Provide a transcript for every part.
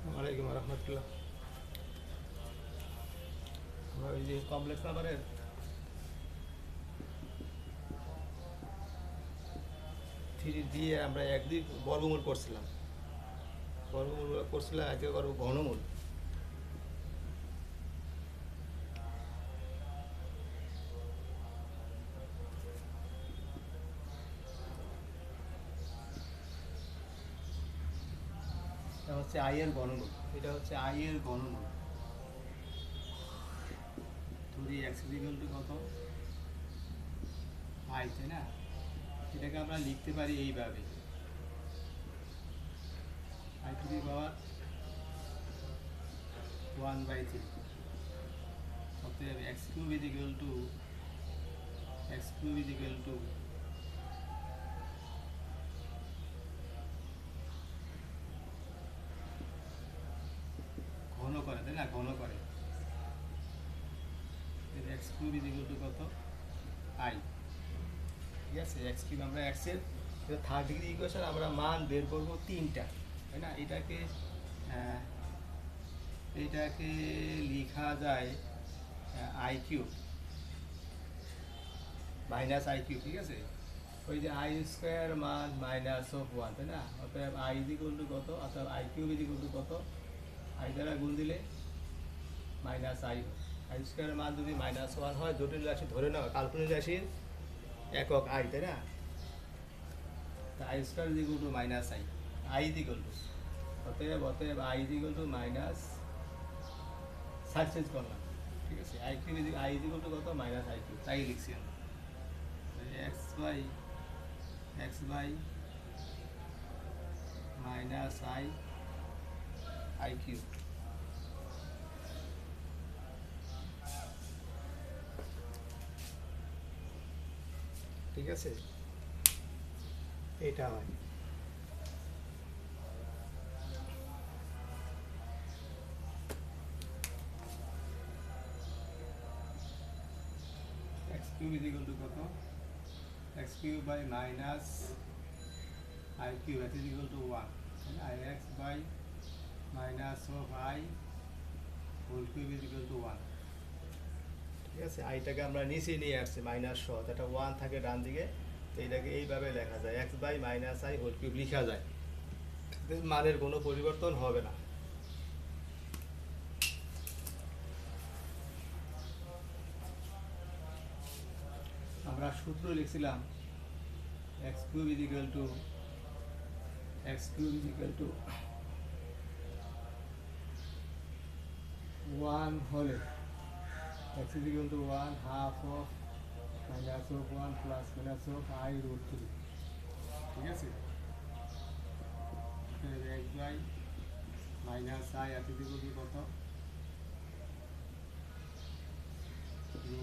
ওয়ালাইকুম রহমতুল্লাহ। আমরা ওই যে কমপ্লেক্স নাম্বারের থ্রি দিয়ে আমরা একদিক বর্গমূল করছিলাম, বর্গমূল করছিলাম, আজকে করবো ঘনমূল। এটা হচ্ছে আই এর ঘনমূল, এটা হচ্ছে আই এর ঘনমূল। থ্রি এক্স ইকুয়াল টু কত? আই, তাই না? এটাকে আমরা লিখতে পারি এইভাবে, আই টু দি পাওয়ার 1/3। অতএব x cube is equal two ঘন করে, তাই না? ঘন করে। X cube is equal to কত? আই। ঠিক আছে, এক্স কিউব আমরা এক্সের থার্ড ডিগ্রি ইকুয়েশন আমরা মান বের করবো তিনটা, তাই না? এইটাকে লেখা যায় I cube minus I cube, ঠিক আছে? ওই যে আই স্কোয়ার মান মাইনাস অফ ওয়ান, তাই না? অতএব আই ইজ ইকুয়াল টু কত? অতএব I cube is equal to কত? আই দ্বারা গুণ দিলে মাইনাস আই। আই স্কোয়ারের মান যদি মাইনাস ওয়ান হয়, জটিল রাশি ধরে নাও, কাল্পনিক রাশির একক আই, তাই না? তা I square is equal to minus I, I is equal to, অতএব I is equal to minus, সাবচেঞ্জ করলাম, ঠিক আছে? I cube I is equal to কত? মাইনাস আই কিউব, তাই লিখছি আমরা। X by minus I cube, ঠিক আছে? এটা হয় X cube is equal to কত? X cube by minus I cube, X is equal to one, I X by minus of I whole cube is equal to one. ঠিক আছে, আইটাকে আমরা নিচে নিয়ে আসছি মাইনাস সহ, এটা ওয়ান থাকে ডান দিকে, তো এটাকে এইভাবে লেখা যায়, X by minus I whole cube লেখা যায়, মানের কোনো পরিবর্তন হবে না। আমরা সূত্র লিখছিলাম X cube is equal to one হলে X is equal to one half of minus of one plus minus of I root three, ঠিক আছে? X by minus I X is equal to কত?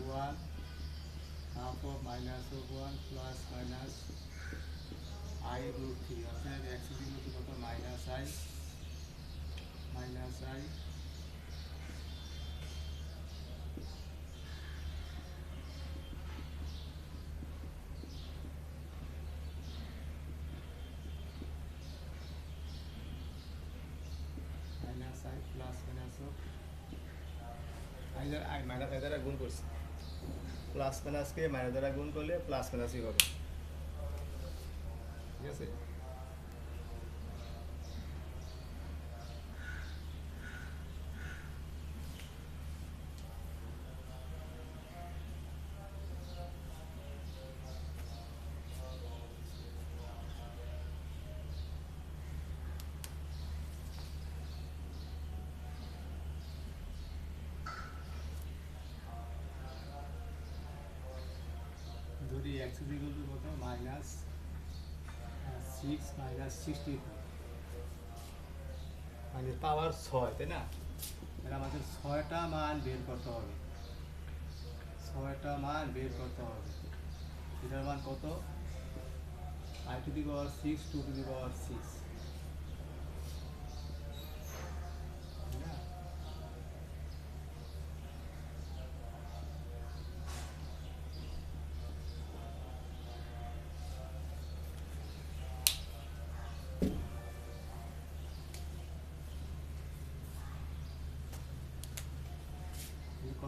One half of minus of one plus minus I root three, অর্থাৎ X is equal to কত? Minus I minus sine plus minus I minus I দ্বারা গুণ করছি, plus মাইনাসকে minus দ্বারা গুণ করলে plus মাইনাসই হবে, ঠিক আছে? ধরি এক্স ইজ ইকুয়াল টু কত? মাইনাস 6 মাইনাস 64 মানে পাওয়ার 6, তাই না? তাহলে আমাদের 6টা মান বের করতে হবে, 6টা মান বের করতে হবে। এটার মান কত? I to the power 6 2 to the power 6,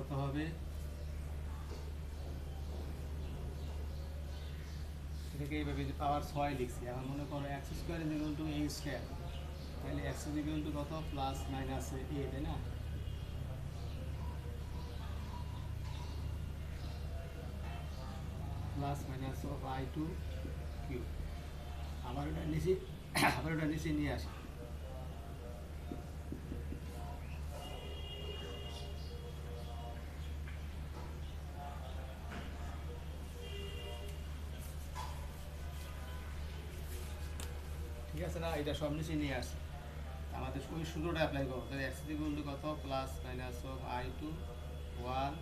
কত হবে, এটাকে এইভাবে যে পাওয়ার 6 লিখছি। এখন মনে করো x square is equal two a square, তাহলে x ইজ ইকুয়াল টু কত, প্লাস মাইনাস a, তাই না? Plus minus of i2 cube. আবার ওটা নিচে নিয়ে আসি। ঠিক আছে না, এটা সব নিচে নিয়ে আসি। আমাদের ওই সূত্রটা অ্যাপ্লাই করবো। তাহলে x ইকুয়াল টু কত, plus minus of i2 1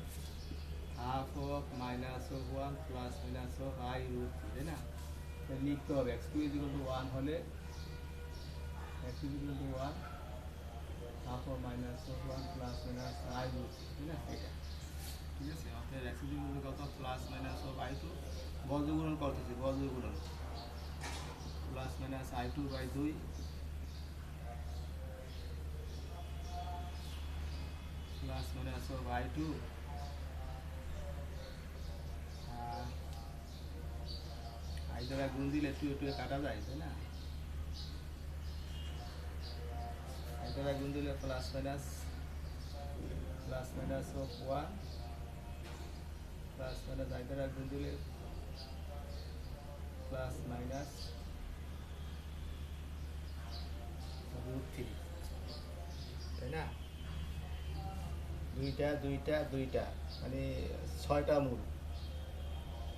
half of minus of 1 plus minus of i root 3, তাই না? তাহলে লিখতে হবে x2 ইকুয়াল টু 1 হলে x equal to 1 half of minus of 1 plus minus i root 3, তাই না? এটা ঠিক আছে। অর্থাৎ x ইকুয়াল টু কত, প্লাস মাইনাস অফ i2 বর্গগুণন করতেছি, বর্গগুণন plus minus i2 by 2 plus minus of i2 i দ্বারা গুণ দিলে 2 2 কাটা যায়, তাই না? i দ্বারা গুণ দিলে plus minus of 1 plus minus i দ্বারা গুণ দিলে প্লাস মাইনাস রুট 3, তাই না? দুইটা মানে 6টা মূল,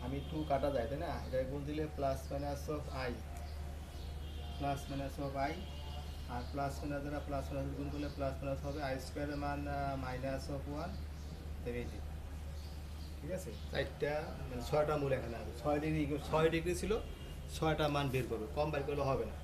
আমি 2 কাটা যায়, তাই না? এটা গুণ দিলে plus minus of i, plus minus of i, আর প্লাস মাইনাস দ্বারা প্লাস মাইনাস গুণ করলে প্লাস মাইনাস হবে i স্কোয়ারের মান মাইনাস অফ 1, ঠিক আছে? 4টা মানে 6টা মূল এখানে আছে। 6 ডিগ্রি ছিল, 6টা মান বের করবে, কম বের করলে হবে না।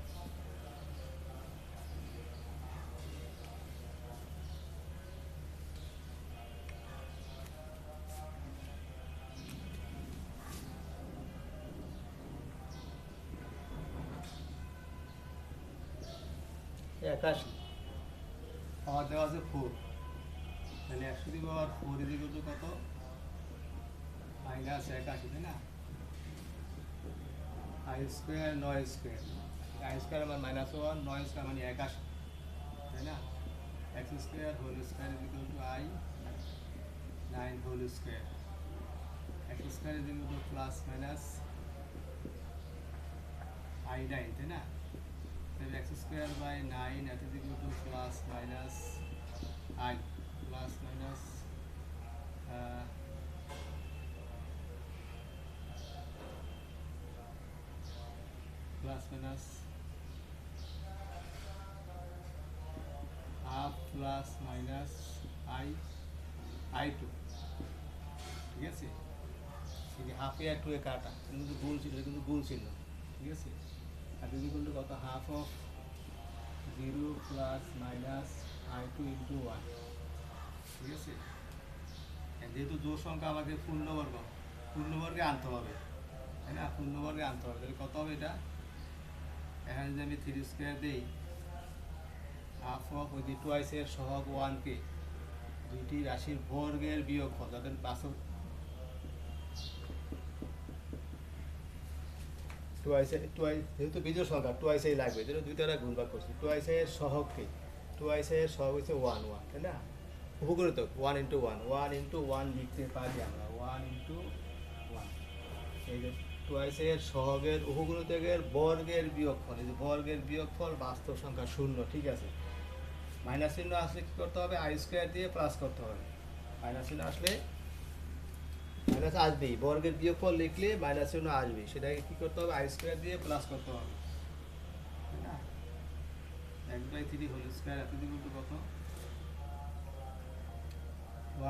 একাশি পাওয়ার দেওয়া আছে 4, তাহলে 100 পাওয়ার 4 ইজ ইকুয়াল টু কত, মাইনাস 81, তাই না? i square 9 square, i square আমার মাইনাস 1, 9 স্কোয়ার মানে 81, তাই না? x square whole square is equal to i 9 whole square, x square is equal to plus minus i 9, তাই না? তাহলে x স্কোয়ার বাই 9 এত is equal to plus minus i plus minus plus minus half plus minus i2, ঠিক আছে? এই হাফে আর 2 এ কাটা, কিন্তু গুণ ছিল, কিন্তু গুণ ছিল, ঠিক আছে? আর যদি করলে কত, half of 0 plus minus i2 into 1, ঠিক আছে? যেহেতু জোড় সংখ্যা আমাকে পূর্ণবর্গে আনতে হবে, তাই না? পূর্ণবর্গে আনতে হবে, তাহলে কত হবে এটা? এখানে যদি আমি 3 স্কোয়ার দিই, হাফ অফ ওই যে টুয়াইসের সহগ 1কে দুইটি রাশির বর্গের বিয়োগফল, যাদের পাশে যেহেতু বিজোড় সংখ্যা টুয়াইসেই লাগবে, যেহেতু দুইটা গুণ ভাগ করছি, টুয়াইসের সহগ হচ্ছে 1 1, তাই না? উপগুণিতক 1 ইন্টু 1 লিখতে পারি আমরা, 1 ইন্টু 1। এই যে টুয়াইসের সহগের উপগুণিতকের বর্গের বিয়োগফল, এই যে বর্গের বিয়োগফল বাস্তব সংখ্যা 0, ঠিক আছে? মাইনাস চিহ্ন আসলে কী করতে হবে, i স্কোয়ার দিয়ে প্লাস করতে হবে। মাইনাস চিহ্ন আসলে মাইনাস আসবেই, বর্গের বিয়োগফল লিখলে মাইনাস চিহ্ন আসবে, সেটাকে কী করতে হবে, i স্কোয়ার দিয়ে প্লাস করতে হবে, তাই না? 1/3 হোল স্কোয়ার এত ইকুয়াল টু কত,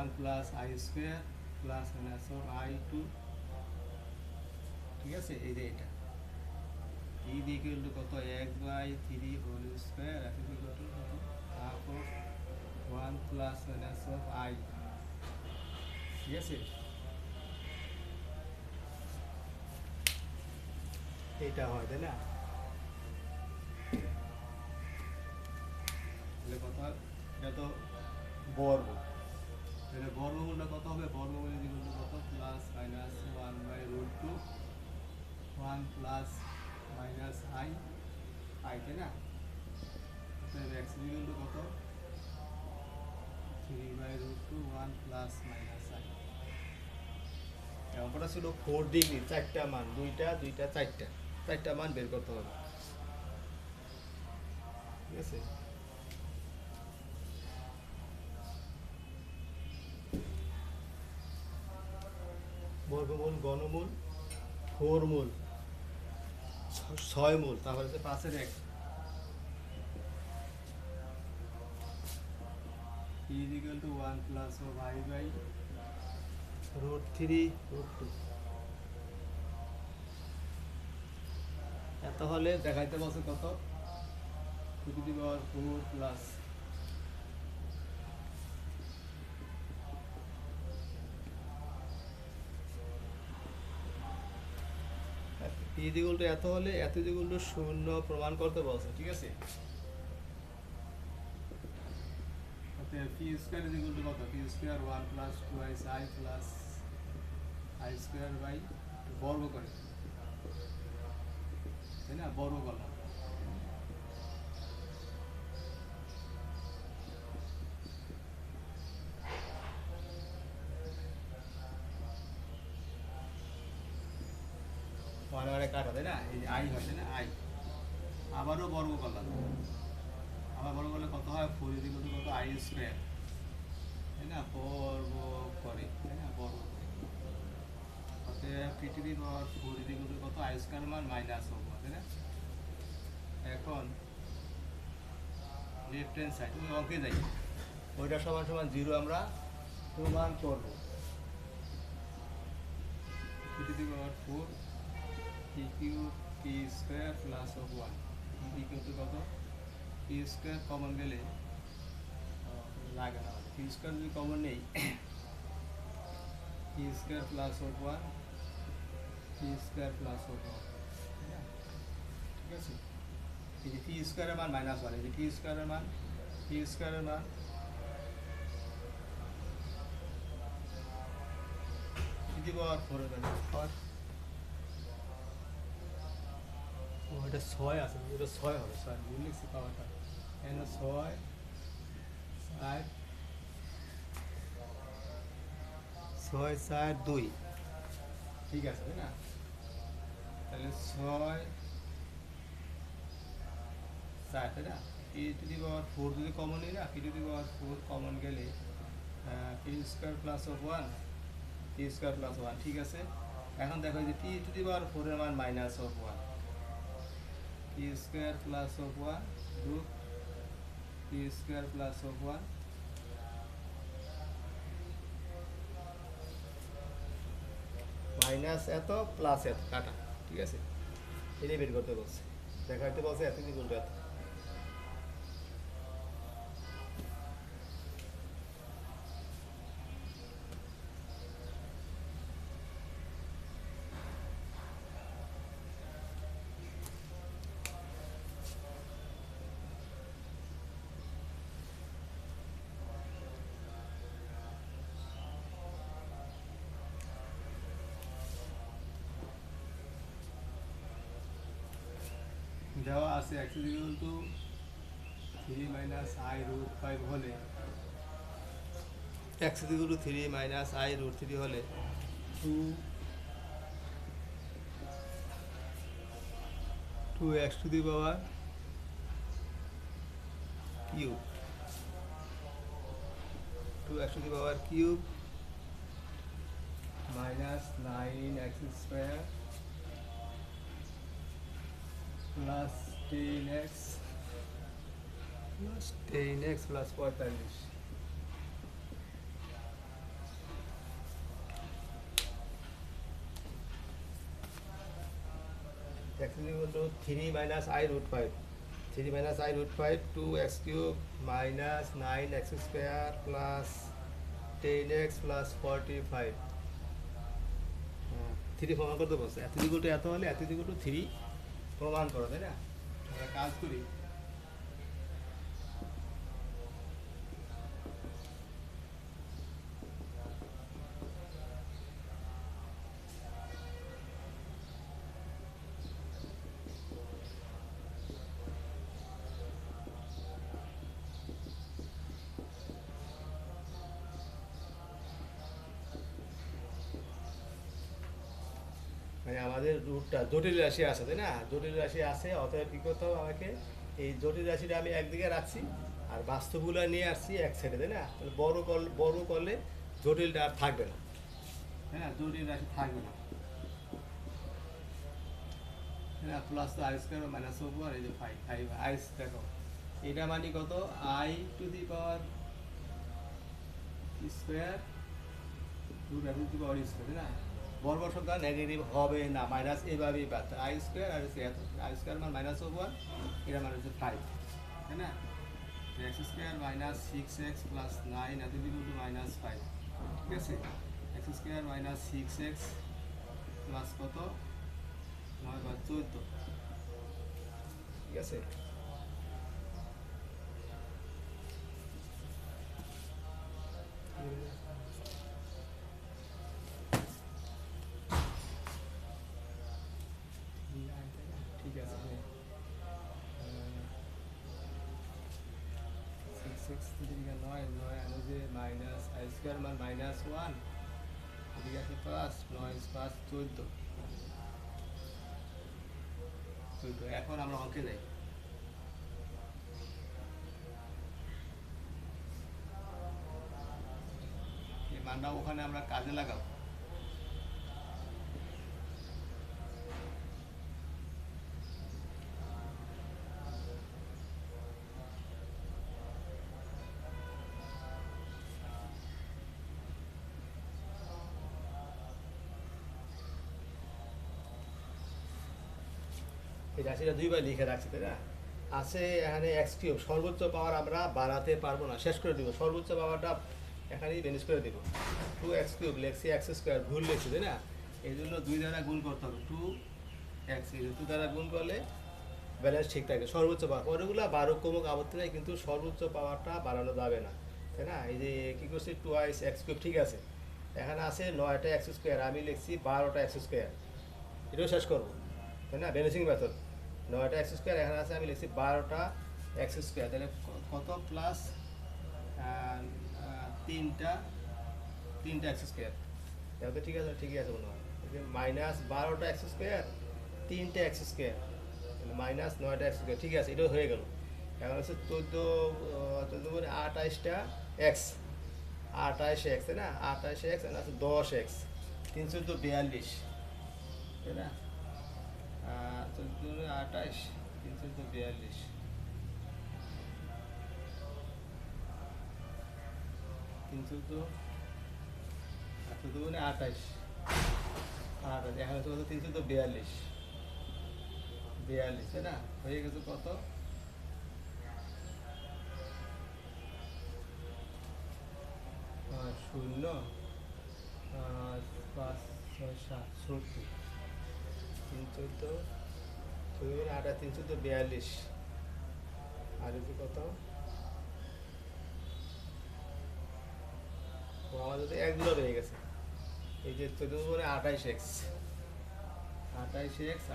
1 plus i square plus minus of i2, ঠিক আছে? এই যে এটা এই দিয়ে ইকুয়াল টু কত, 1/3 হোল স্কোয়ার এত ইকুয়াল টু কত, half of 1 plus minus of i, ঠিক আছে? এইটা হয়, তাই না? তাহলে কত, এটা তো বর্গ, তাহলে বর্গমূলটা কত হবে? বর্গমূল ইজ ইকুয়াল টু কত? Plus minus 1/√2 1 plus minus I I, তাই না? তাহলে x ইজ ইকুয়াল টু কত? 3/√2 1 প্লাস মাইনাস আই। অঙ্কটা ছিল 4 ডিগ্রি, 4টা মান, 2টা 2টা 4টা 4টা মান বের করতে হবে, ঠিক আছে? বর্গমূল, ঘনমূল, 4 মূল, 6 মূল, তারপরে হচ্ছে 5-এর 1 is equal to 1 plus of I by √3√2। এত হলে দেখাইতে বলছে কত? 2⁴ প্লাস এত হলে এত শূন্য প্রমাণ করতে বলছে, ঠিক আছে? P square is equal to কত? P square 1 plus 2i I plus I square by বর্গ করে, তাই না? বর্গ করলাম। মানে কাটা, তাই না? এই আই হয়, তাই না? আই আবারও বর্গ করলাম, আবার বর্গ করলে কত হয়? 4 ইজ ইকুয়াল টু কত? আই স্কয়ার, তাই না? বর্গ করে, তাই না? বর্গ করে অতএব P to the power 4 is equal to কত? আই স্কয়ার মান মাইনাস হবে, তাই না? এখন লেফট হ্যান্ড সাইড ওই অঙ্কে যাই, ওইটা সমান সমান 0 আমরা প্রমাণ করব। P to the power 4 p q p square plus of 1 equal to কত? পি স্কয়ার কমন গেলে লাগে না, পি স্কয়ার যদি কমন নেই, p square plus of 1 P square plus of 1, ঠিক আছে? এই যে পি স্কয়ারের মান মাইনাস 1, এই যে পি স্কয়ারের মান, পি স্কয়ারের মান যদি পাওয়ার 4 এর মান ওটা 6 আছে, ওটা 6 হবে, 6 ভুল লিখছি পাওয়ারটা, এখানে 6 4 6 4 2, ঠিক আছে, তাই না? তাহলে 6 4, তাই না? পি টু দি পাওয়ার 4 যদি কমন নিই না, P to the power 4 common গেলে P square plus of 1 P square plus 1, ঠিক আছে? এখন দেখো যে পি টু দি পাওয়ার 4 এর মান minus of 1, P square plus of 1 root p square plus of 1 minus এত প্লাস এত কাটা, ঠিক আছে? এটাই বের করতে বলছে, দেখাইতে বলছে এত দ্বিগুণ এত। দেওয়া আছে x is equal to 3 minus I root 5 হলে, x is equal to 3 minus I root 3 হলে 2x to the power cube, 2x to the power cube minus 9x square plus 10x plus 45। x is equal to 3 minus I root 5, 3 minus I root 5 2x cube minus 9x square plus 10x plus 45। 3 প্রমাণ করতে বলছে, এত equal two এত হলে এত equal to 3 প্রমাণ করো, তাই না? আমরা কাজ করি, মানে আমাদের রুটটা জটিল রাশি আছে, তাই না? জটিল রাশি আছে, অতএব কী করতে হবে আমাকে, এই জটিল রাশিটা আমি একদিকে রাখছি আর বাস্তবগুলো নিয়ে আসছি এক সাইডে, তাই না? তাহলে বড় করলে জটিলটা আর থাকবে না, তাই না? জটিল রাশি থাকবে না, তাই না? প্লাস তো আই স্কোয়ার মাইনাস ওভার এই যে ফাইভ আই দেখো এটা মানে কত, i to the power square root to the power square, তাই না? বর্গ সংখ্যা নেগেটিভ হবে না, মাইনাস এভাবেই পাচ্ছে আই স্কোয়ার আর হচ্ছে আই স্কোয়ার মান মাইনাস ওভার, এটা মানে হচ্ছে ফাইভ, তাই না? X square minus six x plus nine এত ইকুয়াল টু মাইনাস ফাইভ, ঠিক আছে? X square minus six x plus কত, 9/14, ঠিক আছে? ঠিক আছে, সিক্স এদিকে নয় আনো যে মাইনাস আই স্কোয়ার মান মাইনাস ওয়ান, এদিকে আছে প্লাস নয় পাঁচ 14। এখন আমরা অঙ্কে যাই। এই মানটা ওখানে আমরা কাজে লাগাবো। এই রাশিটা দুইবার লিখে রাখছি, তাই না? আছে এখানে এক্স কিউব, সর্বোচ্চ পাওয়ার আমরা বাড়াতে পারবো না, শেষ করে দিব, সর্বোচ্চ পাওয়ারটা এখানেই ম্যানেজ করে দিব। টু এক্স কিউব লেখছি, এক্স স্কোয়ার ভুল লিখছি, তাই না? এই জন্য দুই দ্বারা গুণ করতে হবে, টু এক্স, টু দ্বারা গুণ করলে ব্যালেন্স ঠিক থাকে। সর্বোচ্চ পাওয়ার পরেগুলো বারো কমুক আপত্তি নেই, কিন্তু সর্বোচ্চ পাওয়ারটা বাড়ানো যাবে না, তাই না? এই যে কী করছি, টুয়াইস এক্স কিউব, ঠিক আছে? এখানে আছে 9টা এক্স স্কোয়ার, আমি লিখছি 12টা এক্স স্কোয়ার, এটাও শেষ করবো, তাই না? ব্যালেন্সিং মেথড, 9টা এক্স স্কোয়ার, এখানে আছে আমি লিখছি 12টা এক্স স্কোয়ার, তাহলে কত প্লাস তিনটা এক্স স্কোয়ার, তাহলে তো ঠিক আছে, ঠিকই আছে মনে হয়। মাইনাস 12টা এক্স স্কোয়ার, 3টে এক্স স্কোয়ার, মাইনাস 9টা এক্স স্কোয়ার, ঠিক আছে, এটাও হয়ে গেল। এখন হচ্ছে 14 করে 28টা এক্স, 28 এক্স, তাই না? 28 এক্স আছে 10 এক্স, 3×14 = 42, তাই না? 14 28 3×14 3×14 28 এখানে তো 3×42 তাই না? হয়ে গেছে কত, 0 5 6 7 70, 3×14 28 3×42 আর হচ্ছে কত, ও আমাদের তো একগুলো রয়ে গেছে। এই যে 14 28 এক্স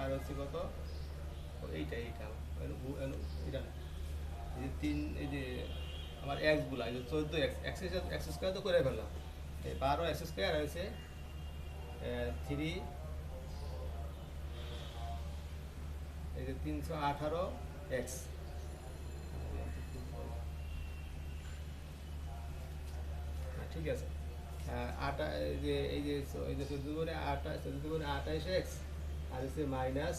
আর হচ্ছে কত, এইটা এটা না, এই যে এই যে আমার এক্সগুলো, এই যে 14 এক্স স্কোয়ার তো করে ফেললাম, এই 12 এক্স স্কোয়ার হয়েছে 3, এই যে 318 এক্স, ঠিক আছে? এই যে 14 এক্স আর হচ্ছে মাইনাস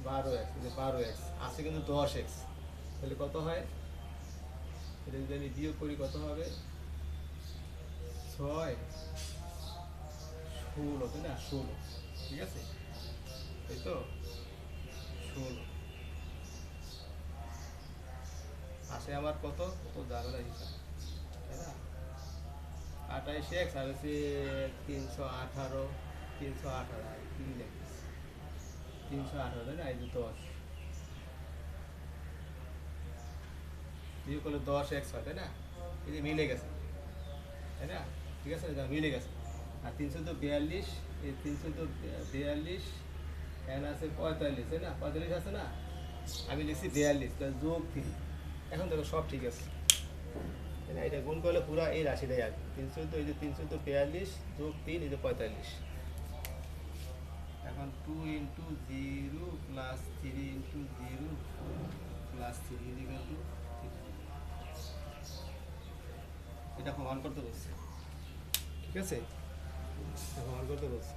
12 এক্স, এই যে 12 এক্স আছে কিন্তু 10 এক্স, তাহলে কত হয়, এটা যদি আমি বিয়োগ করি কত হবে, 6 16, তাই না? 16, ঠিক আছে, এই তো 16 আসে আমার কত ঝামেলা হিসাব, তাই না? 28 এক্স আর হচ্ছে 318 318, তাই না? এই যে 10 বিয়োগ করলে 10 এক্স হয়, তাই না? এই যে মিলে গেছে, তাই না? ঠিক আছে, মিলে গেছে। আর 342, এই 342 এখানে আছে 45, তাই না? 45 আছে না, আমি লিখছি 42 যোগ 3, এখন দেখো সব ঠিক আছে, তাই না? এটা গুণ করলে পুরো এই রাশিটাই আসবে, 314, এই যে 342 যোগ 3, এই যে 45, এখন 2 × 0 প্লাস 3 × 0 প্লাস 3 ইকুয়াল টু 3। এটা প্রমাণ করতে বলছে, ঠিক আছে, এটা প্রমাণ করতে বলছে।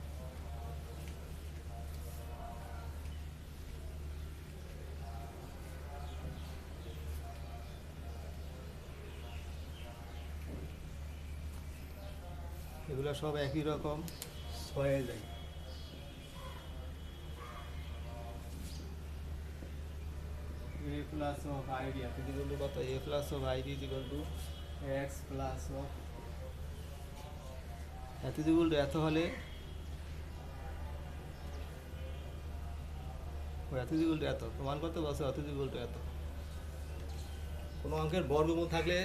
এগুলো সব একই রকম হয়ে যায়। a প্লাস অফ আইডি এত ইকুয়াল টু কত, a plus of ID equal to x plus of এত ইকুয়াল টু এত হলে এত ইকুয়াল টু এত প্রমাণ করতে বলছে, অত ইকুয়াল টু এত। কোনো অঙ্কের বর্গমূল থাকলে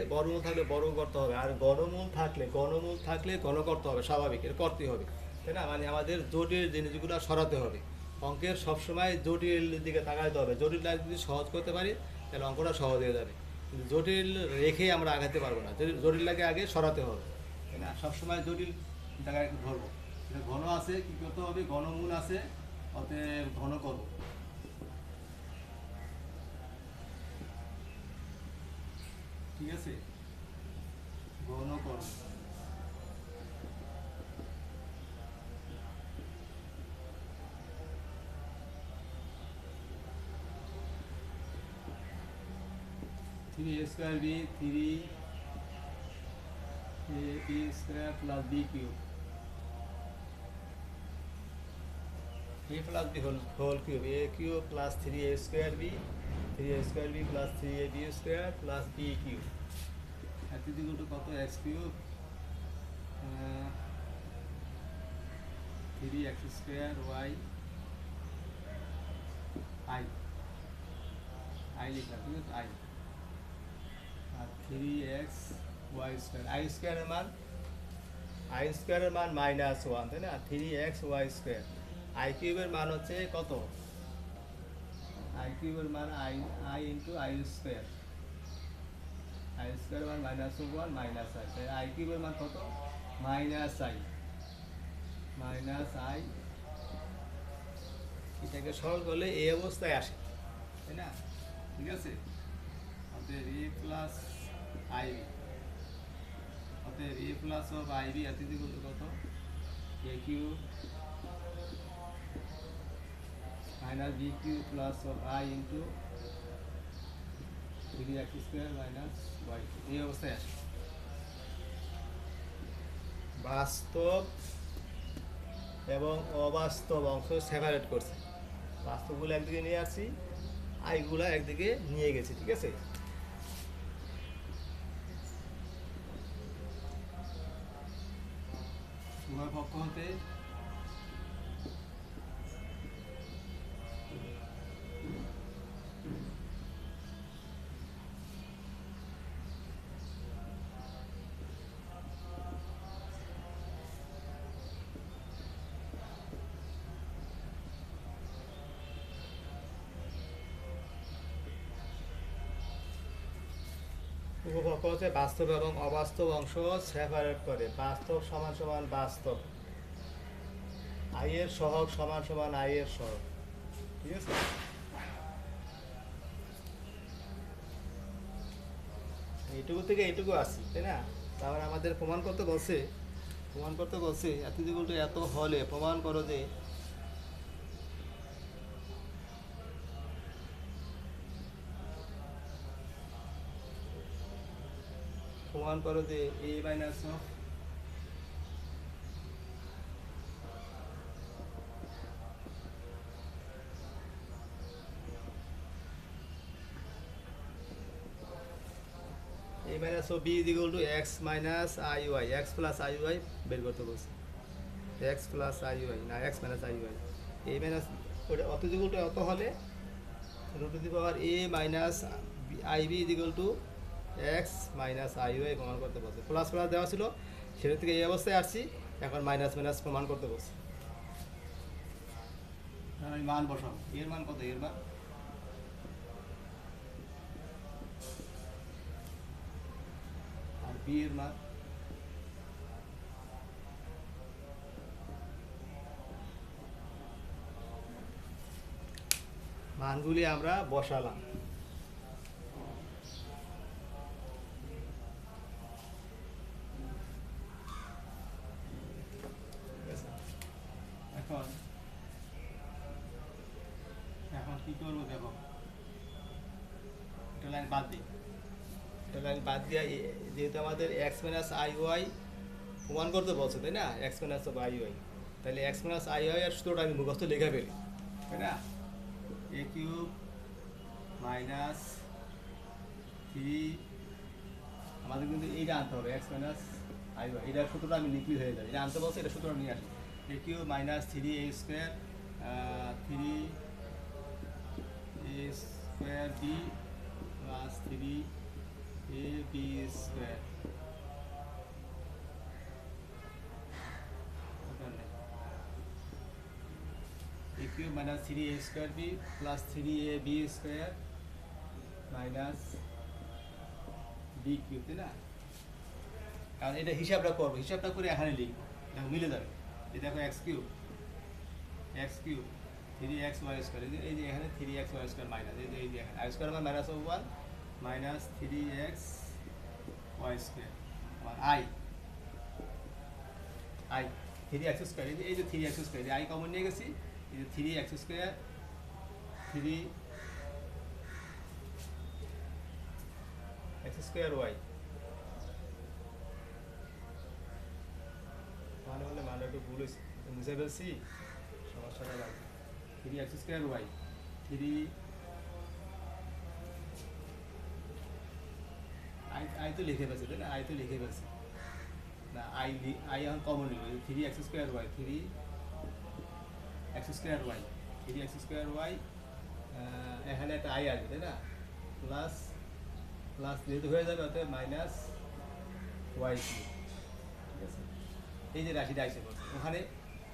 বর্গ করতে হবে, আর ঘনমূল থাকলে ঘন করতে হবে, স্বাভাবিক, এটা করতেই হবে, তাই না? মানে আমাদের জটিল জিনিসগুলো সরাতে হবে। অঙ্কের সবসময় জটিল দিকে তাকাইতে হবে। জটিল যদি সহজ করতে পারি তাহলে অঙ্কটা সহজ হয়ে যাবে, কিন্তু জটিল রেখে আমরা আগাতে পারবো না। জটিলটাকে আগে সরাতে হবে, তাই না? সবসময় জটিল জায়গায় ধরবো। ঘন আছে, কী করতে হবে, ঘনমূল আছে, অতএব ঘন করবো, ঠিক আছে, ঘন করব। Three a square b, 3 a square plus b cube, a plus b whole cube, a cube plus 3a square b, 3a square b plus 3ab square plus b cube. এত ইকুয়াল টু কত, x cube 3x square y i লিখলাম, ঠিক আছে, i, আর 3x y square. I স্কোয়ারের মান -1, তাই না? 3x y square. আই কিউবের মান হচ্ছে কত, আই কিউবের মান I into I square. I স্কোয়ারের মান -1 মাইনাস আই, তাই আই কিউবের মান কত, -i। এটাকে সরল করলে এই অবস্থায় আসে, তাই না? ঠিক আছে, অতএব a প্লাস আইবি, অতএব a প্লাস অফ আইবি এত ইকুয়াল টু কত, a cube minus b cube plus of i into 3x square minus y. এই অবস্থায় আসে। বাস্তব এবং অবাস্তব অংশ সেপারেট করছে। বাস্তবগুলো একদিকে নিয়ে আসছি, আইগুলো একদিকে নিয়ে গেছি, ঠিক আছে। উভয় পক্ষ হতে উপপক্ষ হচ্ছে বাস্তব এবং অবাস্তব অংশ সেপারেট করে। বাস্তব সমান সমান বাস্তব, আই এর সহগ সমান সমান আই এর সহগ, ঠিক আছে। এইটুকু থেকে এইটুকু আসি, তাই না? তারপর আমাদের প্রমাণ করতে বলছে এত ইকুয়াল টু এত হলে প্রমাণ করো যে a minus of a minus of b is equal to x minus i y, x plus i y বের করতে বলছে। এক্স প্লাস আই ওয়াই না x minus i y, a minus ওটা অত ইকুয়াল টু অত হলে root to the power a minus i b is equal to x minus i y প্রমাণ করতে বলছে। প্লাস প্লাস দেওয়া ছিল, সেটা থেকে এই অবস্থায় আসছি, এখন মাইনাস মাইনাস প্রমাণ করতে বলছে। আমি মান বসাবো, এর মান কত, এর মান আর বি এর মান মানগুলি আমরা বসালাম। এখন এখন কি করবো দেখো, এটা লাইন বাদ দিই, এটা লাইন বাদ দিয়ে যেহেতু আমাদের এক্স মাইনাস আই ওয়াই প্রমাণ করতে বলছে তাই না, x minus of i y, তাহলে এক্স মাইনাস আই ওয়াই আর সূত্রটা আমি মুখস্থ লেখা ফেলি তাই না, এ কিউব মাইনাস থ্রি, আমাদের কিন্তু এইটা আনতে হবে এক্স মাইনাস আই ওয়াই, এটার সূত্রটা আমি লিখলি হয়ে যাবে, এটা আনতে বলছে, এটা সূত্রটা নিয়ে আসি, a cube minus three a square three a square b plus three a b square, a cube minus three a square b plus three a b square minus b cube তাই না, কারণ এটা হিসাবটা করবো, হিসাবটা করে এখানে লিখবো, দেখো মিলে যাবে, এই দেখো x cube three x y square, এই যে এখানে three x y square minus, এই যে এখানে আই স্কোয়ার আমার minus of one minus three x y square i i three x square, এই যে three x square, i common নিয়ে গেছি, এই যে three x square three x square y, মানে হলে মানে একটু ভুল হয়েছে, মুছে ফেলছি, সমস্যাটা লাগবে, three x square y three i তো লিখে ফেলছি তাই না, আই তো লিখে ফেলছি না, আই এখন কমন নিল, three x square y three x square y three x square y, এখানে একটা আই আসবে তাই না, প্লাস প্লাস যেহেতু হয়ে যাবে অর্থাৎ মাইনাস ওয়াই কিউ, ঠিক আছে, এই যে রাশিটা আসে ওখানে,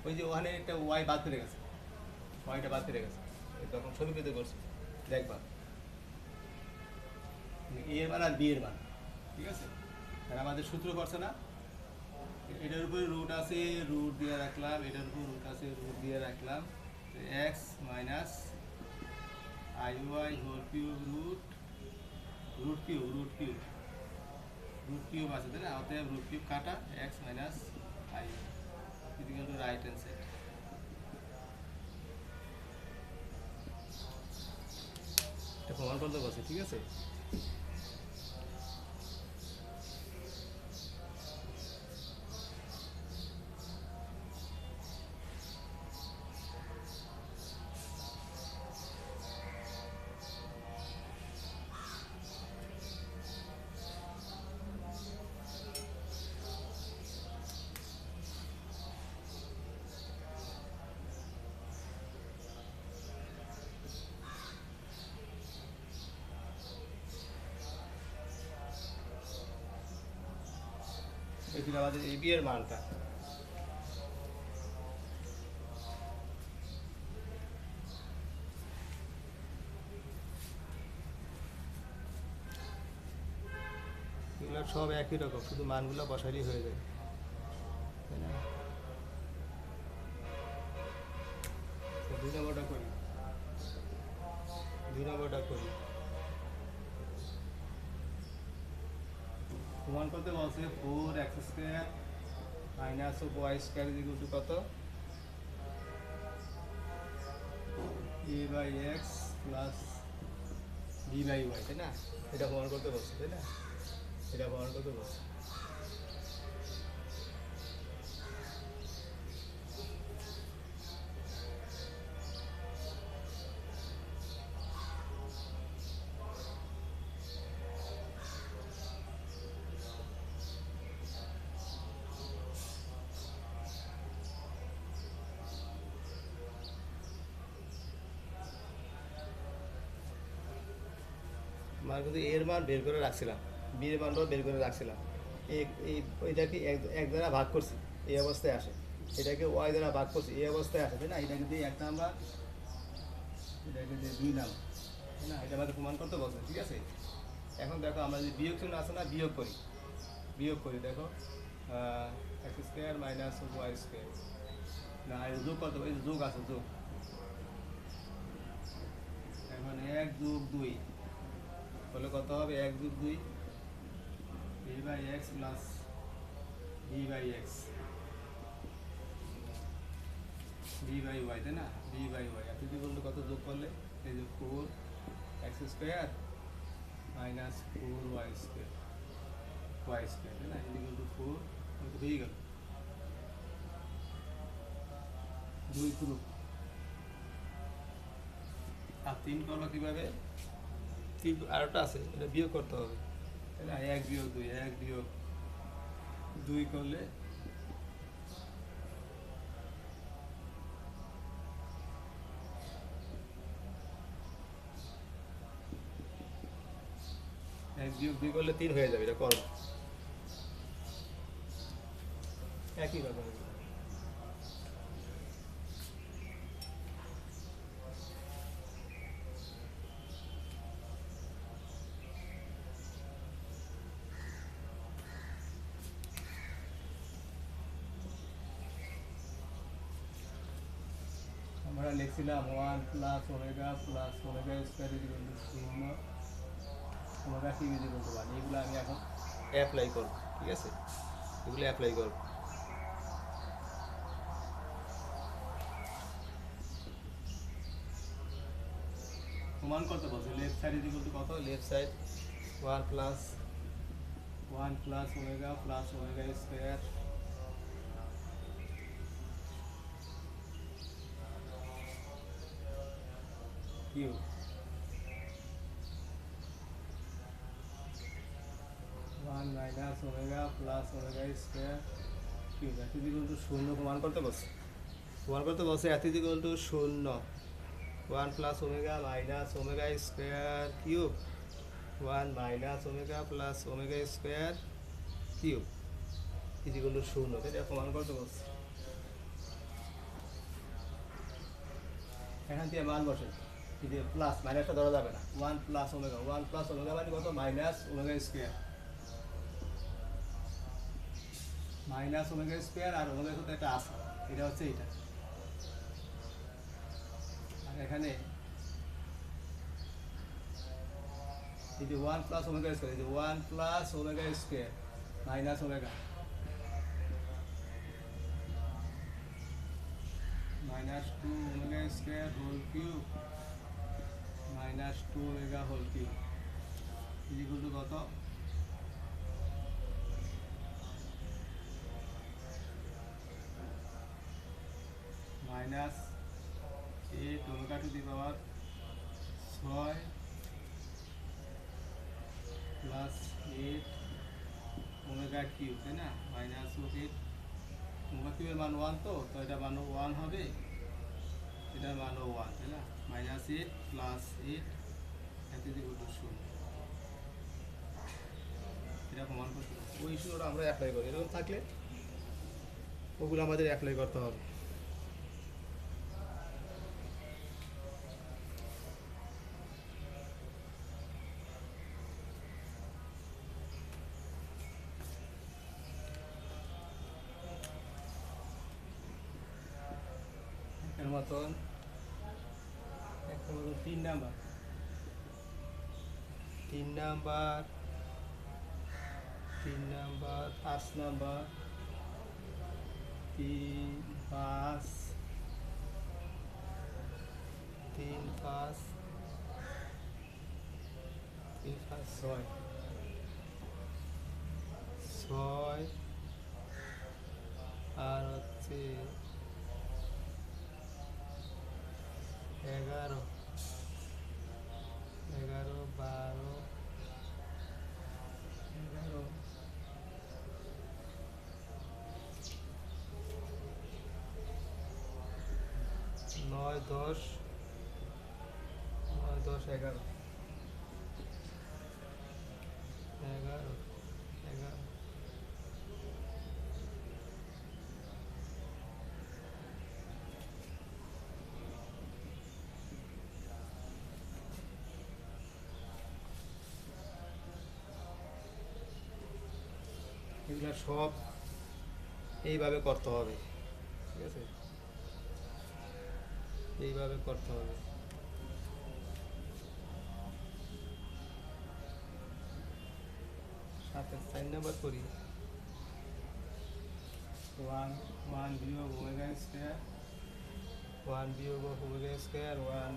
ওই যে ওখানে একটা ওয়াই বাদ করে গেছে, ওয়াইটা বাদ করে গেছে, তখন সমীকৃত করছে দেখবা এ এর মান আর বি এর মান, ঠিক আছে, আর আমাদের সূত্র করছে না, এটার উপরে রুট আছে, রুট দিয়ে রাখলাম, এটার উপর রুট আছে, রুট দিয়ে রাখলাম, x minus i y whole cube root cube আছে তাই না, অতএব রুট কিউব কাটা x minus i equal to right hand side, এটা প্রমাণ করতে বলছে, ঠিক আছে, এখানে আমাদের এই বি এর মানটা, এগুলো সব একই রকম, শুধু মানগুলো বসালেই হয়ে যায় তাই না, দুই নম্বরটা করি, প্রমাণ করতে বলছে four x square minus of y square equal to কত, a by x plus b by y তাই না, এটা প্রমাণ করতে বলছে তাই না, এটা প্রমাণ করতে বলছে, মান কিন্তু এর মান বের করে রাখছিলাম, বি এর মানটাও বের করে রাখছিলাম, এটাকে এক দ্বারা ভাগ করছি এই অবস্থায় আসে, এটাকে ওয়াই দ্বারা ভাগ করছি এই অবস্থায় আসে তাই না, এটাকে দিয়ে এক নাম্বার, এটাকে দিয়ে দুই নাম্বার তাই না, এটা আমাদের প্রমাণ করতে বলছে, ঠিক আছে, এখন দেখো আমরা যদি বিয়োগ চিহ্ন আছে না, বিয়োগ করি দেখো x square minus y square, না যোগ করতে হবে, যোগ আছে, যোগ এখন 1 যোগ 2 হলে কত হবে? 1 যোগ 2 a by x plus b by x b by y, তাই না? b বাই y এত যদি বলতে কত যোগ করলে এই যে 4x square minus 4y square তাই না? ইকুয়াল টু 4 কত হয়ে গেল? 2 পুরো। আর 3 করলো কিভাবে? 3 আরেকটা আছে, এটা বিয়োগ করতে হবে, তাই না? 1 বিয়োগ 2 1 বিয়োগ 2 করলে এক বিয়োগ 2 করলে 3 হয়ে যাবে। এটা করো, একই ব্যাপার। আমরা লিখছিলাম 1 plus omega square equal to 0, omega cube equal to 1। এগুলো আমি এখন অ্যাপ্লাই করব, ঠিক আছে? এগুলো অ্যাপ্লাই করব। প্রমাণ করতে বলছে লেফট সাইড ইকুয়াল টু কত? Left side 1 plus omega square cube 1 minus omega plus omega square cube এত ইকুয়াল টু 0 প্রমাণ করতে বলছে। এত equal to 0, 1 plus omega minus omega square cube 1 minus omega plus omega square cube is equal to 0। এটা প্রমাণ করতে বলছে। এখান থেকে মান বসে, এই যে প্লাস মাইনাসটা ধরা যাবে না। 1 প্লাস ওমেগা মানে কত? Minus omega square, minus omega square আর ওমেগা সাথে একটা আছে, এটা হচ্ছে এইটা। আর এখানে এই যে 1 প্লাস ওমেগা স্কোয়ার, এই যে 1 plus omega square minus omega minus 2 omega square whole cube minus 2 omega whole cube is equal to কত? Minus 8 omega to the power 6 plus 8 omega cube, তাই না? মাইনাস 8 ওমেগা কিউবের মান 1, তো এটা মানও 1 হবে, এটার মানও 1, তাই না? মাইনাস 8 প্লাস 8 এত ইকুয়াল টু 0। এটা প্রমাণ করতে হবে। ওই ইস্যুটা আমরা অ্যাপ্লাই করি, এরকম থাকলে ওগুলো আমাদের অ্যাপ্লাই করতে হবে। এর মতন 3 নাম্বার 5 নাম্বার 3 5 6 আর হচ্ছে 11 12 9 10 11 এগুলো সব এইভাবে করতে হবে, ঠিক আছে? এইভাবে করতে হবে। সাইন নাম্বার করি, ওয়ান ওয়ান বিয়োগ ওমেগা স্কোয়ার, ওয়ান বিয়োগ ওমেগা স্কোয়ার, ওয়ান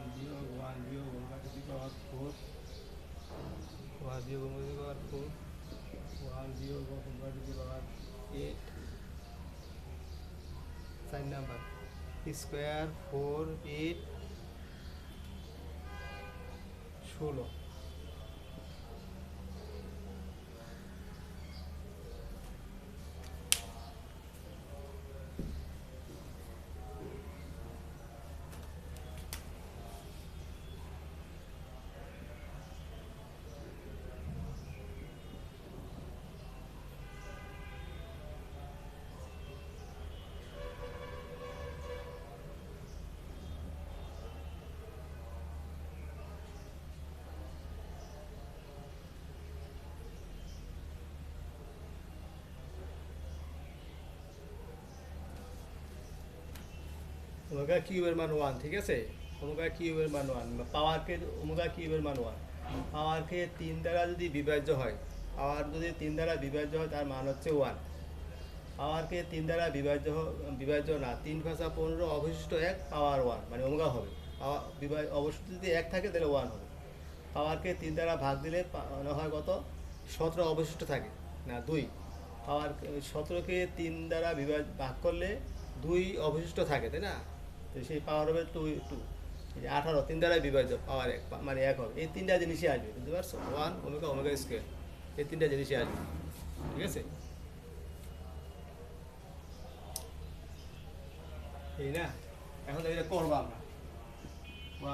বিয়োগ omega to the power four, one বিয়োগ omega to the power four, one বিয়োগ omega to the power eight, sign number square four eight 16। Omega কিউবের মান 1, ঠিক আছে? Omega কিউবের মান 1, পাওয়ারকে ওমেগা কিউবের মান 1, পাওয়ারকে 3 দ্বারা যদি বিভাজ্য হয়, পাওয়ার যদি 3 দ্বারা বিভাজ্য হয় তার মান হচ্ছে 1। পাওয়ারকে 3 দ্বারা বিভাজ্য না, 3 ভাষা 15 অবশিষ্ট 1 পাওয়ার 1 মানে ওমেগা হবে। অবশিষ্ট যদি 1 থাকে তাহলে 1 হবে। পাওয়ারকে 3 দ্বারা ভাগ দিলে হয় কত? 17 অবশিষ্ট থাকে না 2। পাওয়ার 17কে 3 দ্বারা ভাগ করলে 2 অবশিষ্ট থাকে, তাই না? তো সেই পাওয়ার হবে 2 2, 18 3 দ্বারা বিভাজ্য, পাওয়ার 1 মানে 1 হবে। এই 3টা জিনিসই আসবে, বুঝতে পারছো? 1 ওমেগা ওমেগা স্কোয়ার, এই 3টা জিনিসই আসবে, ঠিক আছে? এই না, এখন এটা করবো আমরা।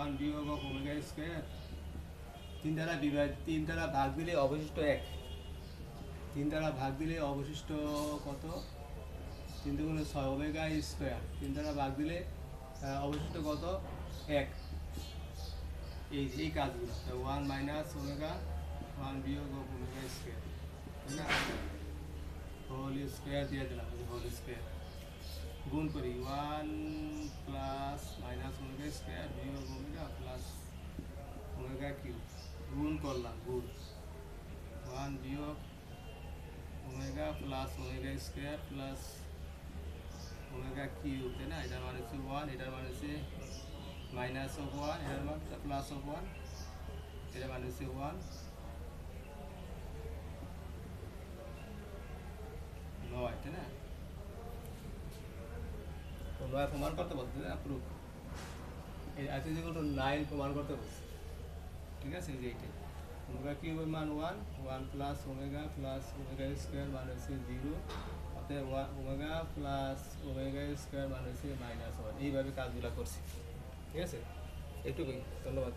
1 বিয়োগ ওমেগা স্কোয়ার 3 দ্বারা ভাগ দিলে অবশিষ্ট 1, 3 দ্বারা ভাগ দিলে অবশিষ্ট কত? 3 দুগুণে 6 ওমেগা স্কোয়ার, 3 দ্বারা ভাগ দিলে অবশিষ্ট কত? 1। এই কাজগুলো 1 মাইনাস ওমেগা, 1 বিয়োগ ওমেগা স্কোয়ার, তাই না? হোল স্কোয়ার দিয়ে দিলাম, হোল স্কোয়ার গুণ করি 1 প্লাস মাইনাস ওমেগা স্কোয়ার বিয়োগ ওমেগা প্লাস ওমেগা কিউব, গুণ করলাম, গুণ 1 বিয়োগ omega plus omega square plus omega cube, তাই না? এটার মানে হচ্ছে 1, এটার মানে হচ্ছে মাইনাস অফ 1, এটার মানে প্লাস অফ 1, এটার মানে হচ্ছে 1 9, তাই না? তো 9 প্রমাণ করতে বলছে, তাই না? প্রুফ এই আছে যে 9 প্রমাণ করতে বলছে, ঠিক আছে? যে এইটাই ওমেগা কিউবের মান 1, 1 প্লাস ওমেগা স্কোয়ার মান হচ্ছে 0, অতএব ওমেগা প্লাস ওমেগা স্কোয়ার মান হচ্ছে -1। এইভাবে কাজগুলো করছি, ঠিক আছে? একটুকুই, ধন্যবাদ।